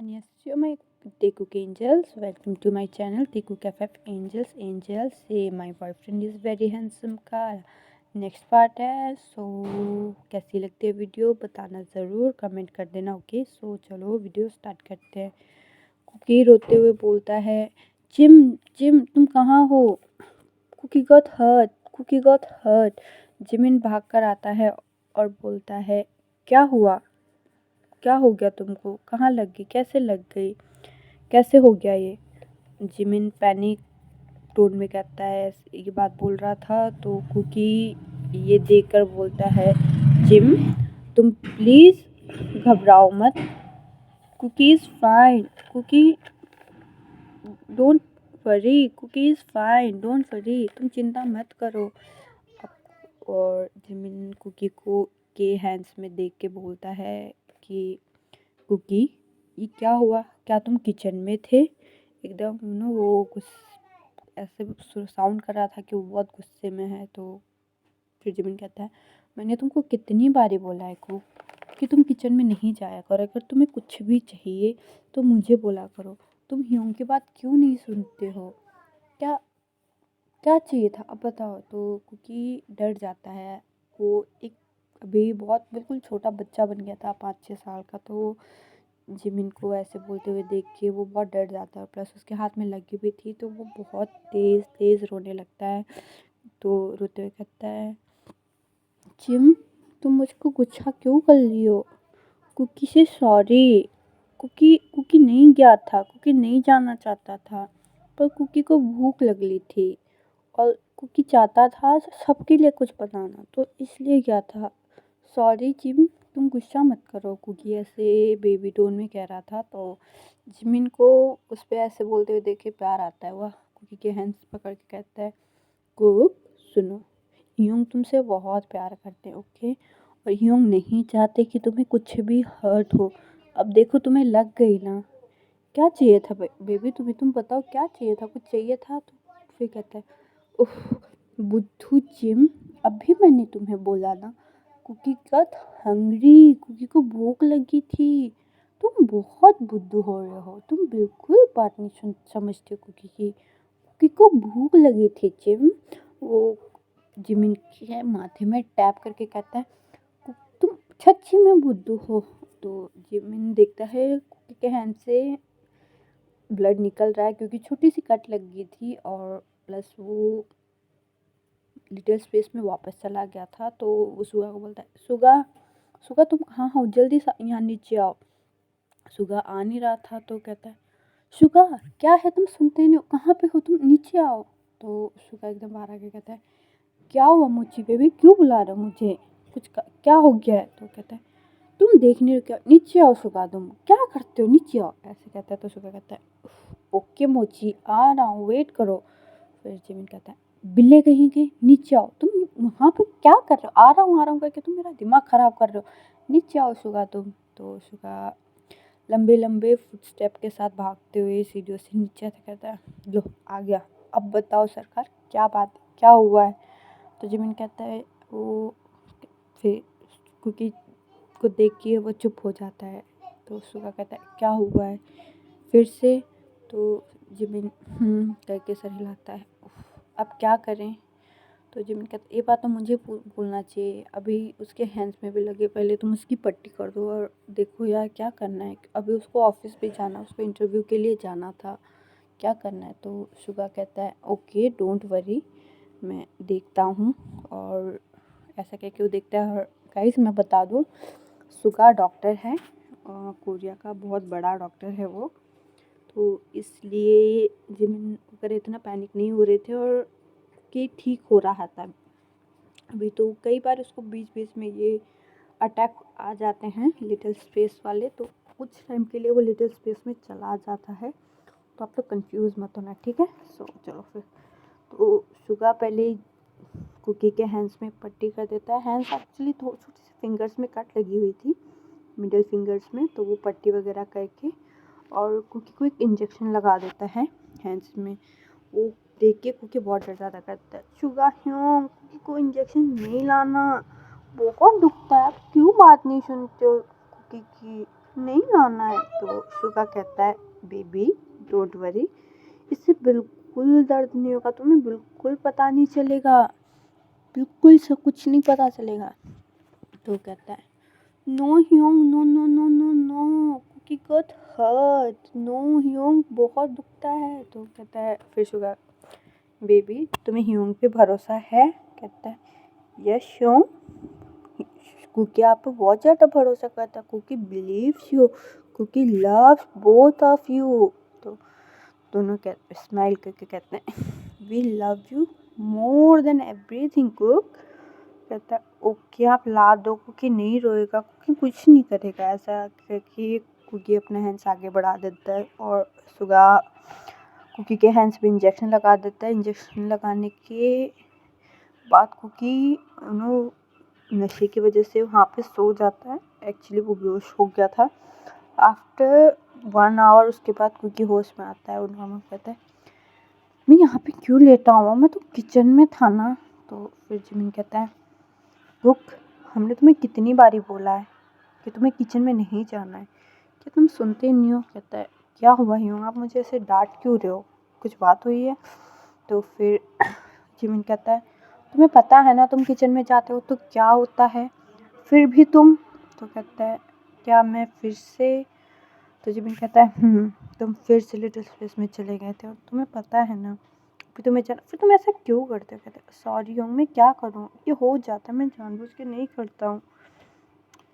안녕하세요, my Taekook angels. Welcome to my channel Taekook FF Angels. Angels say my boyfriend is very handsome car. Next part है। कैसी लगती है video बताना ज़रूर, comment कर देना। ओके चलो वीडियो स्टार्ट करते हैं। कुकी रोते हुए बोलता है, जिम जिम तुम कहाँ हो? Cookie got hurt. जिमिन भाग कर आता है और बोलता है, क्या हुआ? क्या हो गया तुमको? कहाँ लग गई? कैसे लग गई? कैसे हो गया ये? जिमिन पैनिक टोन में कहता है, ये बात बोल रहा था तो कुकी ये देखकर बोलता है, जिम तुम प्लीज़ घबराओ मत। Kookie is fine. Kookie don't worry. Kookie is fine, don't worry. तुम चिंता मत करो। और जिमिन कुकी को के हैंड्स में देख के बोलता है कि कुकी ये क्या हुआ? क्या तुम किचन में थे? एकदम वो कुछ ऐसे साउंड कर रहा था कि वो बहुत गुस्से में है। तो फिर जिमिन कहता है, मैंने तुमको कितनी बारी बोला है कि तुम किचन में नहीं जाया करो। अगर तुम्हें कुछ भी चाहिए तो मुझे बोला करो। तुम ह्योंग की बात क्यों नहीं सुनते हो? क्या क्या चाहिए था अब बताओ। तो कुकी डर जाता है। वो एक अभी बहुत बिल्कुल छोटा बच्चा बन गया था, 5-6 साल का। तो जिमिन को ऐसे बोलते हुए देख के वो बहुत डर जाता है। प्लस उसके हाथ में लगी हुई थी तो वो बहुत तेज़ तेज़ रोने लगता है। तो रोते हुए कहता है, जिम तुम मुझको गुस्सा क्यों कर रही हो? कुकी से सॉरी। कुकी नहीं गया था। कुकी नहीं जाना चाहता था, पर कुकी को भूख लग रही थी और कुकी चाहता था सबके लिए कुछ बनाना, तो इसलिए गया था। सॉरी जिम, तुम गुस्सा मत करो। कुकी ऐसे बेबी टोन में कह रहा था। तो जिमिन को उस पर ऐसे बोलते हुए देख के प्यार आता है। वह कुकी के हैंड्स पकड़ के कहता है, कुक सुनो, ह्योंग तुमसे बहुत प्यार करते हैं, ओके? और ह्योंग नहीं चाहते कि तुम्हें कुछ भी हर्ट हो। अब देखो तुम्हें लग गई ना। क्या चाहिए था बेबी तुम्हें? तुम बताओ क्या चाहिए था? कुछ चाहिए था? तो फिर कहता है, उफ बुद्धू जिम, अभी मैंने तुम्हें बोला ना कुकी गॉट हंग्री। कुकी को भूख लगी थी। तुम बहुत बुद्धू हो रहे हो। तुम बिल्कुल बात नहीं समझते कुकी की। कुकी को भूख लगी थी जिम। वो जिमिन के माथे में टैप करके कहता है, तुम सच्ची में बुद्धू हो। तो जिमिन देखता है कुकी के हैंड से ब्लड निकल रहा है क्योंकि छोटी सी कट लग गई थी। और प्लस वो लिटिल स्पेस में वापस चला गया था। तो वो सुगा को बोलता है, सुगा सुगा तुम कहाँ हो? जल्दी यहाँ नीचे आओ। सुगा आ नहीं रहा था। तो कहता है, सुगा क्या है? तुम सुनते नहीं हो? कहाँ पे हो तुम? नीचे आओ। तो सुगा एकदम बाहर आके कहता है, क्या हुआ मुच्ची बेबी? क्यों बुला रहे हो मुझे? क्या हो गया है? तो कहता है, तुम देख नहीं रहे क्या? नीचे आओ सुगा, तुम क्या करते हो? नीचे आओ, ऐसे कहता है। तो सुगा कहता है, ओके मोची आ रहा हूँ, वेट करो। फिर जिमिन कहता है, बिल्ले कहीं के, नीचे आओ। तुम वहाँ पे क्या कर रहे हो? आ रहा हूँ करके तुम मेरा दिमाग ख़राब कर रहे हो। नीचे आओ सुगा तुम। तो सुगा लंबे लंबे फुटस्टेप के साथ भागते हुए सीढ़ियों से नीचे आता कहता है, लो आ गया। अब बताओ सरकार, क्या बात है? क्या हुआ है? तो जिमिन कहता है, वो फिर कुकी को देख के वो चुप हो जाता है। तो सुगा कहता है, क्या हुआ है फिर से? तो जिमिन करके सर हिलाता है, अब क्या करें? तो जिमिन कहता, ये बात तो मुझे बोलना चाहिए। अभी उसके हैंड्स में भी लगे, पहले तुम उसकी पट्टी कर दो। और देखो यार क्या करना है, अभी उसको ऑफिस भी जाना, उसको इंटरव्यू के लिए जाना था, क्या करना है? तो सुगा कहता है, ओके डोंट वरी, मैं देखता हूँ। और ऐसा कह के वो देखता है। गाइस मैं बता दूँ, सुगा डॉक्टर है, कोरिया का बहुत बड़ा डॉक्टर है वो। तो इसलिए जिमिन वगैरह इतना पैनिक नहीं हो रहे थे और कि ठीक हो रहा था। अभी तो कई बार उसको बीच बीच में ये अटैक आ जाते हैं लिटिल स्पेस वाले, तो कुछ टाइम के लिए वो लिटिल स्पेस में चला जाता है। तो आप लोग कंफ्यूज मत होना, ठीक है? चलो फिर। तो सुगा पहले ही कुकी के हैंड्स में पट्टी कर देता है। हैंड्स एक्चुअली थोड़ी छोटी सी फिंगर्स में कट लगी हुई थी, मिडिल फिंगर्स में। तो वो पट्टी वगैरह करके और कुकी को एक इंजेक्शन लगा देता है हैंड्स में। वो देख के कुकी बहुत डर जाता, कहता है, सुगा क्यों कुकी को इंजेक्शन नहीं लाना, बहुत दुखता है, आप क्यों बात नहीं सुनते हो कुकी की? नहीं लाना है। तो शुगा कहता है बेबी डोंट वरी, इससे बिल्कुल दर्द नहीं होगा, तुम्हें बिल्कुल पता नहीं चलेगा, बिल्कुल से कुछ नहीं पता चलेगा। तो कहता है नो ह्योंग, no no no no no, Kookie got hurt, no ह्योंग बहुत दुखता है। तो कहता है फिर शुगा बेबी तुम्हें ह्योंग पे भरोसा है? कहता है यस ह्योंग, कुकी आप पे बहुत ज़्यादा भरोसा करता है, Kookie believes you, Kookie loves both of you. तो दोनों कहते स्माइल करके कहते हैं we love you more than everything Kook. कहता है ओके आप ला दो, कुकी नहीं रोएगा, कुकी कुछ नहीं करेगा। ऐसा करके कुकी अपने हैंड्स आगे बढ़ा देता है और सुगा कुकी के हैंड्स पे इंजेक्शन लगा देता है। इंजेक्शन लगाने के बाद कुकी नशे की वजह से वहाँ पे सो जाता है। एक्चुअली वो बेहोश हो गया था। आफ्टर 1 आवर उसके बाद कुकी होश में आता है। उन्होंने कहता है मैं यहाँ पे क्यों लेटा हुआ, मैं तो किचन में था ना। तो फिर जिमिन कहता है रुक, हमने तुम्हें कितनी बारी बोला है कि तुम्हें किचन में नहीं जाना है, क्या तुम सुनते नहीं हो? कहता है क्या हुआ ह्यूंग, आप मुझे ऐसे डांट क्यों रहे हो, कुछ बात हुई है? तो फिर जिमिन कहता है तुम्हें पता है ना तुम किचन में जाते हो तो क्या होता है, फिर भी तुम। तो कहता है क्या मैं फिर से? तो जिमिन कहता है तुम फिर से लिटिल स्पेस में चले गए थे और तुम्हें पता है ना फिर तुम्हें जाना, फिर तुम ऐसा क्यों करते हो? कहते हैं सॉरी ह्यूंग, मैं क्या करूँ, ये हो जाता है, मैं जानबूझ के नहीं करता हूँ,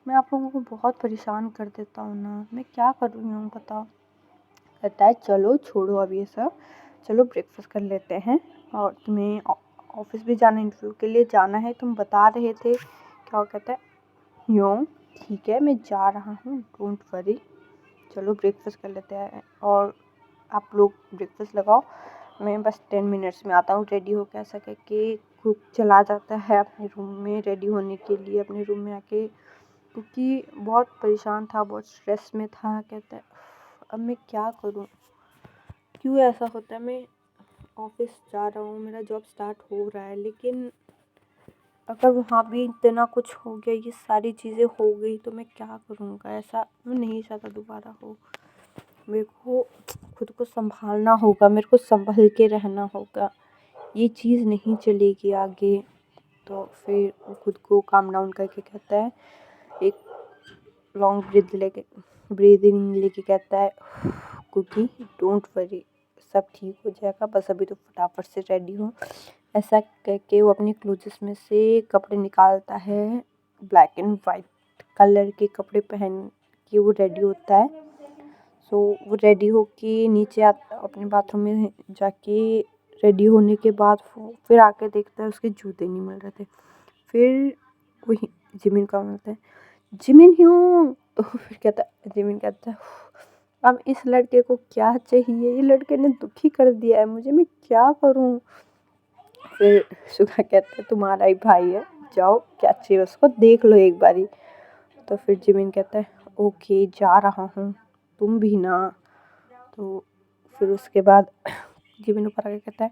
मैं आप लोगों को बहुत परेशान कर देता हूँ ना, मैं क्या करूँ ह्यूंग बताओ। कहता है चलो छोड़ो अब ये सब, चलो ब्रेकफास्ट कर लेते हैं, और तुम्हें ऑफिस भी जाना, इंटरव्यू के लिए जाना है, तुम बता रहे थे क्या। कहता है ह्यूंग ठीक है मैं जा रहा हूँ, डोंट वरी, चलो ब्रेकफास्ट कर लेते हैं और आप लोग ब्रेकफास्ट लगाओ, मैं बस 10 मिनट्स में आता हूँ रेडी होकर। ऐसा करके कुक चला जाता है अपने रूम में रेडी होने के लिए। अपने रूम में आके क्योंकि बहुत परेशान था, बहुत स्ट्रेस में था। कहता है अब मैं क्या करूँ, क्यों ऐसा होता है, मैं ऑफिस जा रहा हूँ, मेरा जॉब स्टार्ट हो रहा है, लेकिन अगर वहाँ भी इतना कुछ हो गया, ये सारी चीज़ें हो गई तो मैं क्या करूँगा। ऐसा मैं नहीं चाहता दोबारा हो, मेरे को खुद को संभालना होगा, मेरे को संभल के रहना होगा, ये चीज़ नहीं चलेगी आगे। तो फिर वो खुद को काम डाउन करके कहता है, एक लॉन्ग ब्रीदिंग लेके कहता है कुकी डोंट वरी, सब ठीक हो जाएगा, बस अभी तो फटाफट से रेडी हो। ऐसा करके वो अपने क्लोथ्स में से कपड़े निकालता है, ब्लैक एंड वाइट कलर के कपड़े पहन के वो रेडी होता है। सो वो रेडी होके नीचे अपने बाथरूम में जाके रेडी होने के बाद फिर आके देखता है उसके जूते नहीं मिल रहे थे। फिर वही जिमिन का मिलता है, जिमिन ह्यूंग। तो फिर जिमिन कहता है अब इस लड़के को क्या चाहिए, ये लड़के ने दुखी कर दिया है मुझे, मैं क्या करूं। फिर सुगा कहता है तुम्हारा ही भाई है, जाओ क्या चाहिए उसको देख लो एक बारी। तो फिर जिमिन कहता है ओके जा रहा हूँ, तुम भी ना। तो फिर उसके बाद जिमिन ऊपर आके कहता है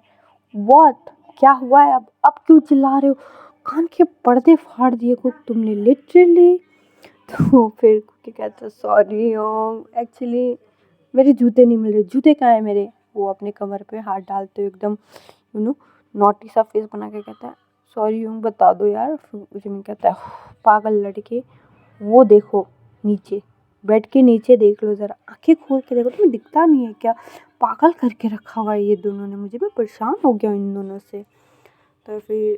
व्हाट, क्या हुआ है, अब क्यों चिल्ला रहे हो, कान के पर्दे फाड़ दिए को तुमने लिटरली। तो फिर कुकी कहता है सॉरी एक्चुअली मेरे जूते नहीं मिल रहे, जूते कहाँ है मेरे। वो अपने कमर पे हाथ डालते हुए एकदम नॉटी सा फेस बना के कहता है सॉरी यूँ बता दो यार। फिर जिमिन कहता है पागल लड़के, वो देखो नीचे, बेड के नीचे देख लो ज़रा, आंखें खोल के देखो, तुम्हें दिखता नहीं है क्या, पागल करके रखा हुआ है ये दोनों ने मुझे, मैं परेशान हो गया इन दोनों से। तो फिर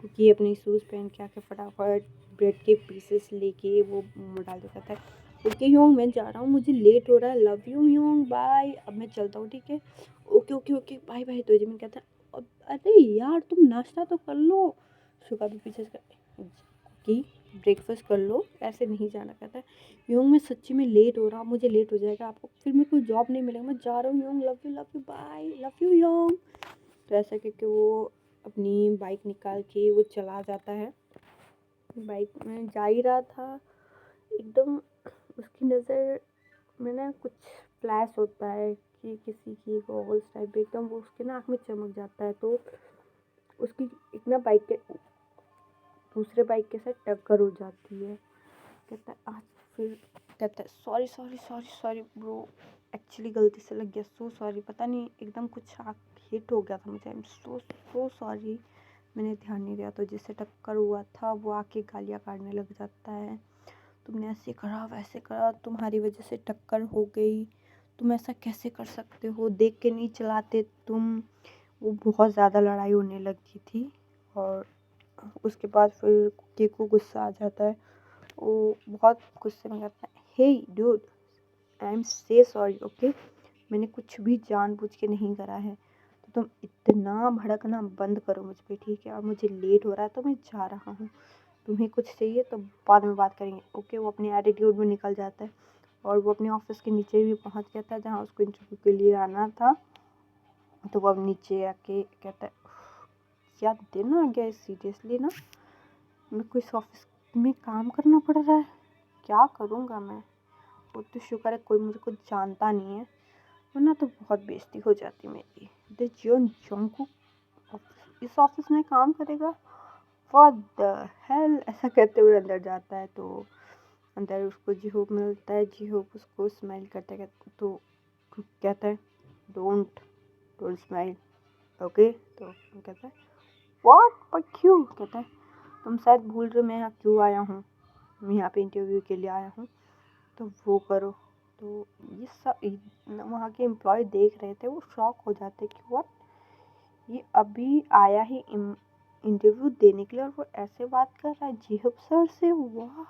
क्योंकि अपने शूज़ पहन के आके फटाफट ब्रेड के पीसेस लेके वो मुंह में डाल देता है। ओके ह्यूंग मैं जा रहा हूँ, मुझे लेट हो रहा है, लव यू ह्यूंग, बाय, अब मैं चलता हूँ ठीक है। Okay okay okay bye bye. तो जिमिन कहता है अरे यार तुम नाश्ता तो कर लो। शुगा भी पीछे कि ब्रेकफास्ट कर लो, ऐसे नहीं जाना। कहता है ह्यूंग मैं सच्ची में लेट हो रहा हूँ, मुझे लेट हो जाएगा, आपको फिर मेरे को जॉब नहीं मिलेगा, मैं जा रहा हूँ ह्यूंग, love you bye, love you ह्यूंग। तो ऐसा करके वो अपनी बाइक निकाल के वो चला जाता है। बाइक में जा ही रहा था, एकदम उसकी नज़र में ना कुछ फ्लैश होता है कि किसी की गॉगल्स टाइप, एकदम वो उसके ना आँख में चमक जाता है। तो उसकी एक ना बाइक के दूसरे बाइक के साथ टक्कर हो जाती है। कहता है आज फिर कहता है sorry sorry sorry sorry bro, actually गलती से लग गया, सो सॉरी, पता नहीं एकदम कुछ हिट हो गया था मुझे, I am so so sorry, मैंने ध्यान नहीं दिया। तो जिससे टक्कर हुआ था वो आके गालियाँ काटने लग जाता है, तुमने ऐसे करा वैसे करा, तुम्हारी वजह से टक्कर हो गई, तुम ऐसा कैसे कर सकते हो, देख के नहीं चलाते तुम। वो बहुत ज़्यादा लड़ाई होने लगी थी। और उसके बाद फिर कुकी को गुस्सा आ जाता है, वो बहुत गुस्से में कहता है हे डूड, आई एम से सॉरी ओके, मैंने कुछ भी जानबूझ के नहीं करा है, तो तुम इतना भड़कना बंद करो मुझ पे, ठीक है। और मुझे लेट हो रहा है तो मैं जा रहा हूँ, तुम्हें कुछ चाहिए तो बाद में बात करेंगे, ओके। वो अपने एटीट्यूड में निकल जाता है और वो अपने ऑफिस के नीचे भी पहुँच गया था जहाँ उसको इंटरव्यू के लिए आना था। तो वो अब नीचे आके कहता है क्या दिन आ गया है, सीरियसली ना मेरे को इस ऑफिस में काम करना पड़ रहा है, क्या करूँगा मैं। वो तो शुक्र है कोई मुझे कुछ जानता नहीं है, वरना तो बहुत बेइज्जती हो जाती मेरी। द जियोन जंगकुक इस ऑफिस में काम करेगा, व्हाट द हेल, ऐसा कहते हुए अंदर जाता है। तो अंदर उसको जीहोप मिलता है, जीहोप उसको स्माइल करता है, तो कहता है डोंट डोंट स्माइल ओके। तो कहता है व्हाट पर क्यों, कहता है तुम शायद भूल रहे मैं यहाँ क्यों आया हूँ, मैं यहाँ पे इंटरव्यू के लिए आया हूँ, तो वो करो। तो ये सब वहाँ के एम्प्लॉय देख रहे थे, वो शॉक हो जाते कि व्हाट, ये अभी आया ही इंटरव्यू देने के लिए और वो ऐसे बात कर रहा है जीहब सर से, वाह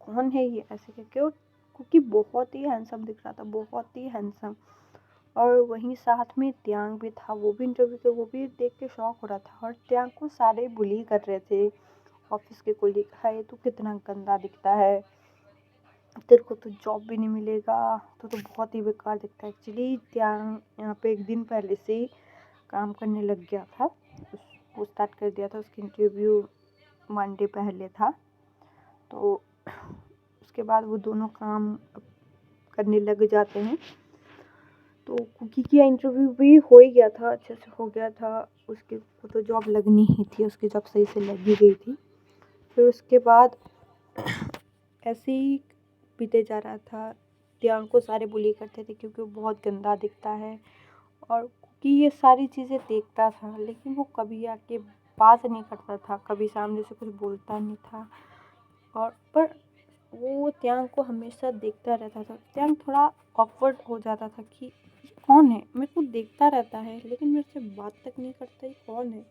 कौन है ये, ऐसे करके। और क्योंकि बहुत ही हैंडसम दिख रहा था, बहुत ही हैंडसम। और वहीं साथ में त्यांग भी था, वो भी इंटरव्यू के, वो भी देख के शॉक हो रहा था। और त्यांग को सारे बुली कर रहे थे ऑफिस के कोलीग, हाय तू कितना गंदा दिखता है, तेरे को तो जॉब भी नहीं मिलेगा, तो बहुत ही बेकार दिखता है। एक्चुअली त्यांग यहाँ पे एक दिन पहले से ही काम करने लग गया था, वो स्टार्ट कर दिया था, उसकी इंटरव्यू मंडे पहले था। तो उसके बाद वो दोनों काम करने लग जाते हैं। तो कुकी की इंटरव्यू भी हो ही गया था, अच्छे से हो गया था, उसकी को तो जॉब लगनी ही थी, उसकी जॉब सही से लग ही गई थी। फिर उसके बाद ऐसे ही बीते जा रहा था, त्यांग को सारे बुली करते थे क्योंकि वो बहुत गंदा दिखता है। और कुकी ये सारी चीज़ें देखता था, लेकिन वो कभी आके बात नहीं करता था, कभी सामने से कुछ बोलता नहीं था। और पर वो त्यांग को हमेशा देखता रहता था। त्यांग थोड़ा ऑकवर्ड हो जाता था कि ये कौन है, मेरे को देखता रहता है लेकिन मेरे से बात तक नहीं करता, ये कौन है,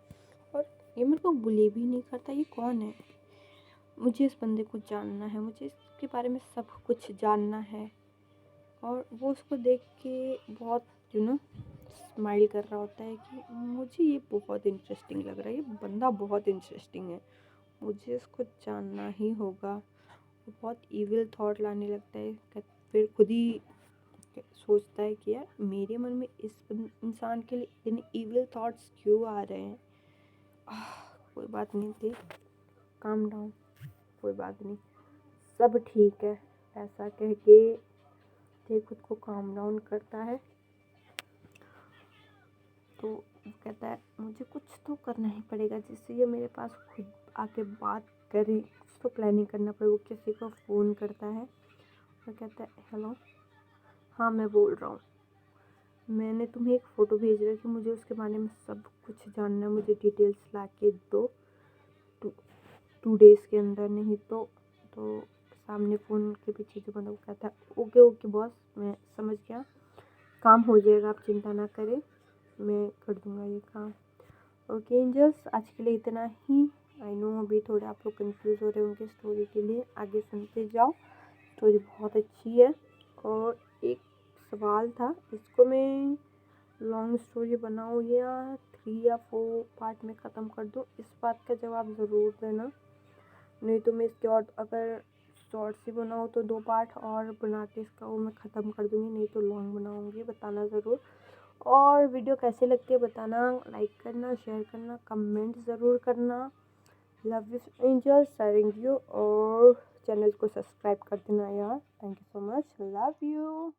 और ये मेरे को बुली भी नहीं करता, ये कौन है, मुझे इस बंदे को जानना है, मुझे इसके बारे में सब कुछ जानना है। और वो उसको देख के बहुत स्माइल कर रहा होता है कि मुझे ये बहुत इंटरेस्टिंग लग रहा है, ये बंदा बहुत इंटरेस्टिंग है, मुझे इसको जानना ही होगा। वो बहुत इविल थॉट लाने लगता है, फिर खुद ही सोचता है कि यार मेरे मन में इस इंसान के लिए इतने इविल थॉट्स क्यों आ रहे हैं। कोई बात नहीं थी, काम डाउन, कोई बात नहीं, सब ठीक है, ऐसा कह के ते खुद को काम डाउन करता है। तो वो कहता है मुझे कुछ तो करना ही पड़ेगा जिससे ये मेरे पास खुद आके बात करे, कुछ तो प्लानिंग करना पड़ेगा। वो किसी को फ़ोन करता है और कहता है हेलो, हाँ मैं बोल रहा हूँ, मैंने तुम्हें एक फ़ोटो भेज रहा कि मुझे उसके बारे में सब कुछ जानना है, मुझे डिटेल्स ला के दो 2 डेज़ के अंदर, नहीं तो सामने फ़ोन के पीछे जो बंदा वो कहता है ओके ओके बॉस, मैं समझ गया, काम हो जाएगा, आप चिंता ना करें, मैं कर दूँगा ये काम। ओके एंजल्स, आज के लिए इतना ही। आई नो अभी थोड़े आप लोग कंफ्यूज हो रहे होंगे स्टोरी के लिए, आगे सुनते जाओ, स्टोरी बहुत अच्छी है। और एक सवाल था, इसको मैं लॉन्ग स्टोरी बनाऊँ या 3 या 4 पार्ट में ख़त्म कर दूँ, इस बात का जवाब ज़रूर देना, नहीं तो मैं इसके और अगर शॉर्ट सी बनाऊँ तो 2 पार्ट और बना के इसका वो मैं ख़त्म कर दूँगी, नहीं तो लॉन्ग बनाऊँगी, बताना ज़रूर। और वीडियो कैसे लगती है बताना, लाइक करना, शेयर करना, कमेंट ज़रूर करना। Love you angel, sharing you, और चैनल को सब्सक्राइब कर देना यार, thank you so much, love you.